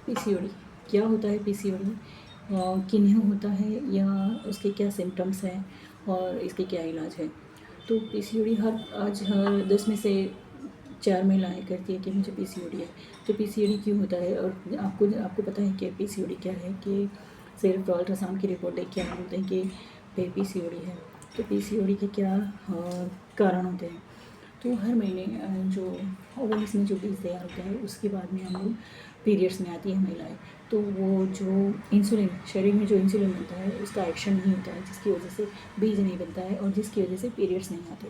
PCOD क्या होता है? पीसीओडी किन्हें होता है या उसके क्या सिम्टम्स हैं और इसके क्या इलाज है? तो पीसीओडी हर 10 में से 4 महिलाएं कहती है कि मुझे पीसीओडी है। तो पीसीओडी क्यों होता है? और आपको पता है कि पीसीओडी क्या है? कि सिर्फ अल्ट्रासाउंड की रिपोर्ट देख के आप बोलते हैं कि भाई पीसीओडी है। तो पीसीओडी के क्या कारण होते हैं? तो हर महीने जो ओवल्स में जो बीज तैयार होता है उसके बाद में हम लोग पीरियड्स में आती है महिलाएं, तो वो जो इंसुलिन शरीर में जो इंसुलिन बनता है उसका एक्शन नहीं होता है, जिसकी वजह से बीज नहीं बनता है और जिसकी वजह से पीरियड्स नहीं आते।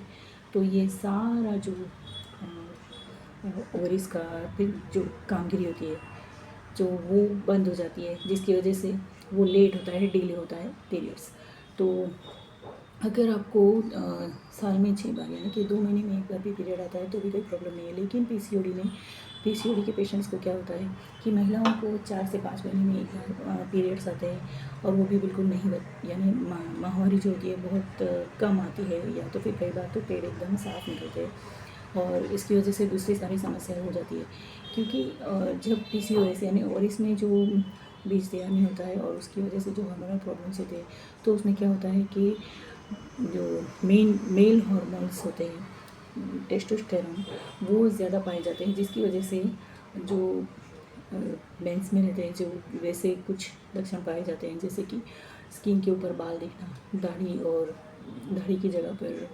तो ये सारा जो ओवरीज का फिर जो कामगिरी होती है जो वो बंद हो जाती है, जिसकी वजह से वो लेट होता है, डिले होता है पीरियड्स। तो अगर आपको साल में 6 बार यानी कि 2 महीने में 1 बार भी पीरियड आता है तो भी कोई प्रॉब्लम नहीं है। लेकिन पीसीओडी के पेशेंट्स को क्या होता है कि महिलाओं को 4 से 5 महीने में 1 बार पीरियड्स आते हैं और वो भी बिल्कुल नहीं यानी माहवारी जो होती है बहुत कम आती है, या तो फिर कई बार तो पेड़ एकदम साफ निकलते हैं और इसकी वजह से दूसरी सारी समस्याएं हो जाती है। क्योंकि जब पीसीओएस यानी ओवरीज में जो बीज तैयार नहीं होता है और उसकी वजह से जो हार्मोनल प्रॉब्लम्स होते हैं, तो उसमें क्या होता है कि जो मेल हार्मोन्स होते हैं टेस्टोस्टेरोन वो ज़्यादा पाए जाते हैं, जिसकी वजह से जो मेंस में रहते हैं जो वैसे कुछ लक्षण पाए जाते हैं, जैसे कि स्किन के ऊपर बाल दिखना, दाढ़ी की जगह पर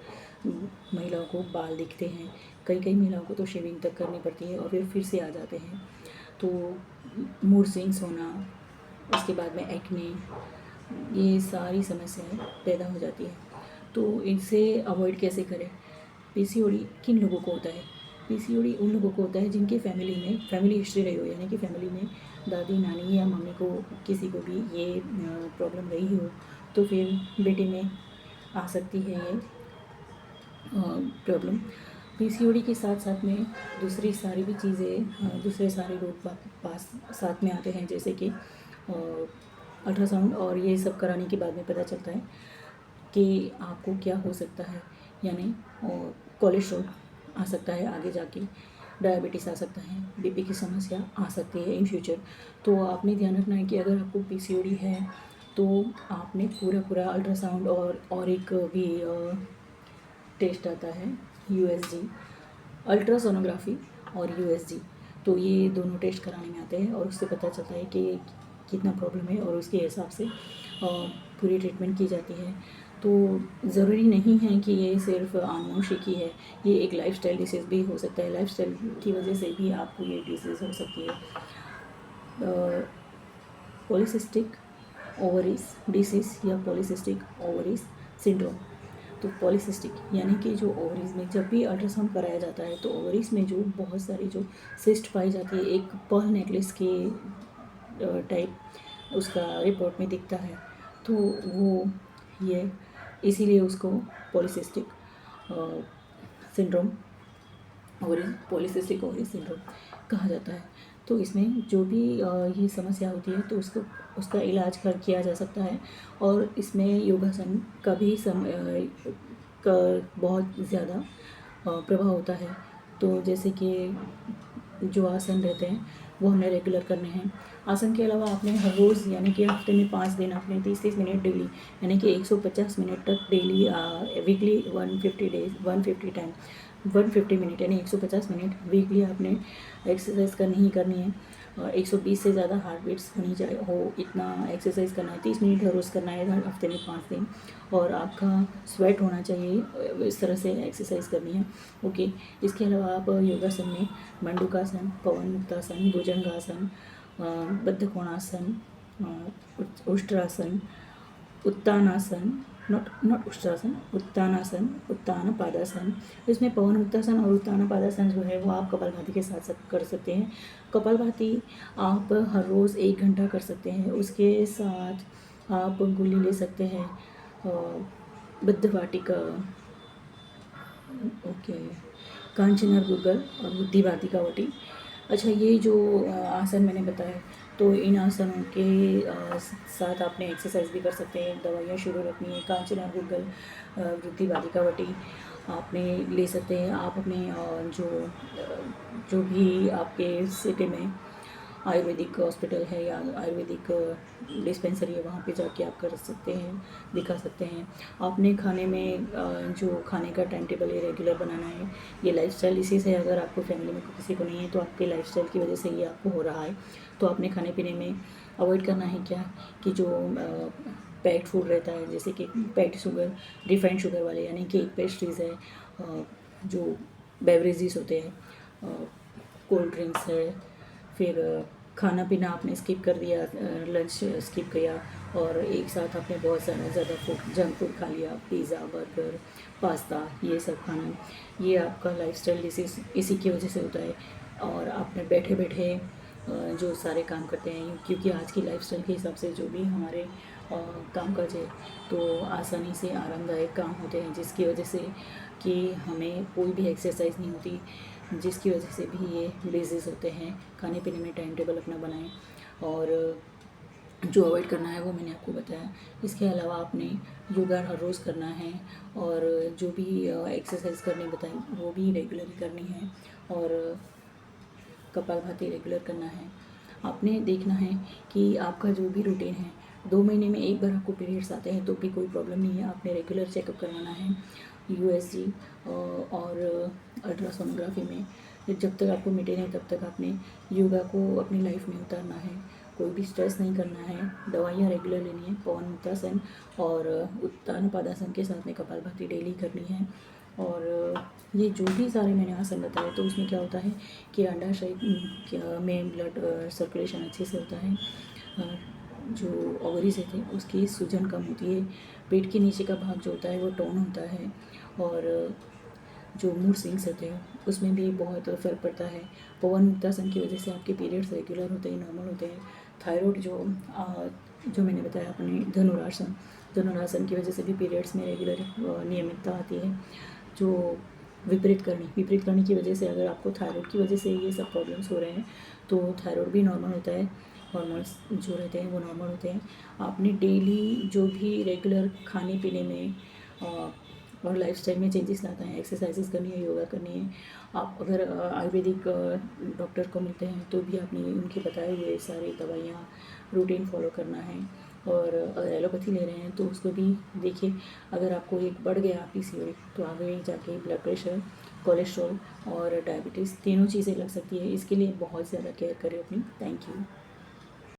महिलाओं को बाल दिखते हैं। कई महिलाओं को तो शेविंग तक करनी पड़ती है और फिर से आ जाते हैं। तो मूड स्विंग्स होना, उसके बाद में एक्ने, ये सारी समस्याएं पैदा हो जाती है। तो इनसे अवॉइड कैसे करें? पीसीओडी किन लोगों को होता है? पीसीओडी उन लोगों को होता है जिनके फैमिली हिस्ट्री रही हो, यानी कि फैमिली में दादी नानी या मम्मी को किसी को भी ये प्रॉब्लम रही हो, तो फिर बेटे में आ सकती है ये प्रॉब्लम। पीसीओडी के साथ साथ में दूसरी सारी भी चीज़ें, दूसरे सारे रोग पास साथ में आते हैं, जैसे कि अल्ट्रासाउंड और ये सब कराने के बाद में पता चलता है कि आपको क्या हो सकता है, यानी कोलेस्ट्रॉल आ सकता है, आगे जाके डायबिटीज़ आ सकता है, बीपी की समस्या आ सकती है इन फ्यूचर। तो आपने ध्यान रखना है कि अगर आपको पीसीओडी है तो आपने पूरा अल्ट्रासाउंड और एक भी टेस्ट आता है यूएसजी, अल्ट्रासोनोग्राफी और यूएसजी। तो ये दोनों टेस्ट कराने में आते हैं और उससे पता चलता है कि कितना प्रॉब्लम है और उसके हिसाब से पूरी ट्रीटमेंट की जाती है। तो ज़रूरी नहीं है कि ये सिर्फ आनुवंशिकी है, ये एक लाइफस्टाइल डिसीज़ भी हो सकता है। लाइफस्टाइल की वजह से भी आपको ये डिसीज़ हो सकती है। पॉलीसिस्टिक ओवरीज डिसीज़ या पॉलीसिस्टिक ओवरीज सिंड्रोम। तो पॉलीसिस्टिक यानी कि जो ओवरीज में जब भी अल्ट्रासाउंड कराया जाता है तो ओवरीज में जो बहुत सारी जो सिस्ट पाई जाती है, एक पर्ल नेकलेस के टाइप उसका रिपोर्ट में दिखता है, तो वो ये इसीलिए उसको polycystic syndrome polycystic ovary syndrome कहा जाता है। तो इसमें जो भी ये समस्या होती है तो उसका इलाज किया जा सकता है और इसमें योगासन का भी का बहुत ज़्यादा प्रभाव होता है। तो जैसे कि जो आसन रहते हैं वो हमें रेगुलर करने हैं। आसन के अलावा आपने हर रोज़ यानी कि हफ्ते में 5 दिन आपने 30-30 मिनट डेली यानी कि 150 मिनट तक डेली वीकली 150 मिनट यानी 150 मिनट वीकली आपने एक्सरसाइज करनी ही करनी है। 120 से ज़्यादा हार्ट बीट्स होनी चाहिए हो, इतना एक्सरसाइज करना है। 30 मिनट हर रोज़ करना है हफ्ते में 5 दिन, और आपका स्वेट होना चाहिए, इस तरह से एक्सरसाइज करनी है। ओके, इसके अलावा आप योगासन में मंडूकासन, पवन मुक्तासन, भुजंगासन, बद्धकोणासन, उष्ट्रासन, उत्तानासन, नॉट उष्ट्रासन, उत्तानासन, उत्तान पादासन। इसमें पवन मुक्तासन और उत्तान पादासन जो है वो आप कपालभाति के साथ कर सकते हैं। कपालभाति आप हर रोज़ 1 घंटा कर सकते हैं। उसके साथ आप गोली ले सकते हैं बद्धवाटिका, ओके, कांचनार गुग्गल और बुद्धि वाटिका वटी। अच्छा, ये जो आसन मैंने बताया, तो इन आसनों के साथ आपने एक्सरसाइज भी कर सकते हैं। दवाइयाँ शुरू रखनी है, कांचनार गुग्गल, वृद्धि वाटिका वटी आपने ले सकते हैं। आप अपने जो भी आपके सिटी में आयुर्वेदिक हॉस्पिटल है या आयुर्वेदिक डिस्पेंसरी है, वहाँ पे जाके आप कर सकते हैं, दिखा सकते हैं। आपने खाने में जो खाने का टाइम टेबल है रेगुलर बनाना है। ये लाइफस्टाइल डिसीज़ है, अगर आपको फैमिली में किसी को नहीं है तो आपके लाइफस्टाइल की वजह से ये आपको हो रहा है। तो आपने खाने पीने में अवॉइड करना है क्या कि जो पैक्ड फूड रहता है, जैसे कि पैक्ड शुगर, रिफाइंड शुगर वाले, यानी कि पेस्ट्रीज़ है, जो बेवरेजेस होते हैं, कोल्ड ड्रिंक्स है, फिर खाना पीना आपने स्किप कर दिया, लंच स्किप किया और एक साथ आपने बहुत सारा ज़्यादा फूड, जंक फूड खा लिया, पिज़्ज़ा, बर्गर, पास्ता, ये सब खाना, ये आपका लाइफस्टाइल डिसीज़ इसी की वजह से होता है। और आपने बैठे बैठे जो सारे काम करते हैं, क्योंकि आज की लाइफस्टाइल के हिसाब से जो भी हमारे काम काज है, तो आसानी से आरामदायक काम होते हैं, जिसकी वजह से कि हमें कोई भी एक्सरसाइज नहीं होती, जिसकी वजह से भी ये डिजीज़ होते हैं। खाने पीने में टाइम टेबल अपना बनाएं और जो अवॉइड करना है वो मैंने आपको बताया। इसके अलावा आपने योगा हर रोज़ करना है और जो भी एक्सरसाइज करने बताई वो भी रेगुलर करनी है और कपालभाति रेगुलर करना है। आपने देखना है कि आपका जो भी रूटीन है, 2 महीने में एक बार आपको पीरियड्स आते हैं तो भी कोई प्रॉब्लम नहीं है, आपने रेगुलर चेकअप करवाना है यूएसजी और अल्ट्रासोनोग्राफी में। जब तक आपको मिटे नहीं तब तक आपने योगा को अपनी लाइफ में उतारना है, कोई भी स्ट्रेस नहीं करना है, दवाइयाँ रेगुलर लेनी है, पवन मुक्तासन और उत्तान पादासन के साथ में कपालभाति डेली करनी है। और ये जो भी सारे मैंने आसन बताए तो उसमें क्या होता है कि अंडाशय में ब्लड सर्कुलेशन अच्छे से होता है, जो ओवरीज होते हैं उसकी सूजन कम होती है, पेट के नीचे का भाग जो होता है वो टोन होता है और जो मूड स्विंग्स होते हैं उसमें भी बहुत फ़र्क पड़ता है। पवन मुक्तासन की वजह से आपके पीरियड्स रेगुलर होते हैं, नॉर्मल होते हैं। थायराइड जो मैंने बताया अपने धनुरासन की वजह से भी पीरियड्स में रेगुलर नियमितता आती है। जो विपरीत करनी की वजह से अगर आपको थायराइड की वजह से ये सब प्रॉब्लम्स हो रहे हैं तो थायराइड भी नॉर्मल होता है, हॉर्मोन्स जो रहते हैं वो नॉर्मल होते हैं। आपने डेली जो भी रेगुलर खाने पीने में और लाइफस्टाइल में चेंजेस लाता है, एक्सरसाइजेस करनी है, योगा करनी है। आप अगर आयुर्वेदिक डॉक्टर को मिलते हैं तो भी आपने उनके बताए हुए सारी दवाइयाँ रूटीन फॉलो करना है। और अगर एलोपैथी ले रहे हैं तो उसको भी देखिए, अगर आपको एक बढ़ गया पीसीओडी तो आगे जाके ब्लड प्रेशर, कोलेस्ट्रॉल और डायबिटीज़ तीनों चीज़ें लग सकती है। इसके लिए बहुत ज़्यादा केयर करें अपनी। Thank you.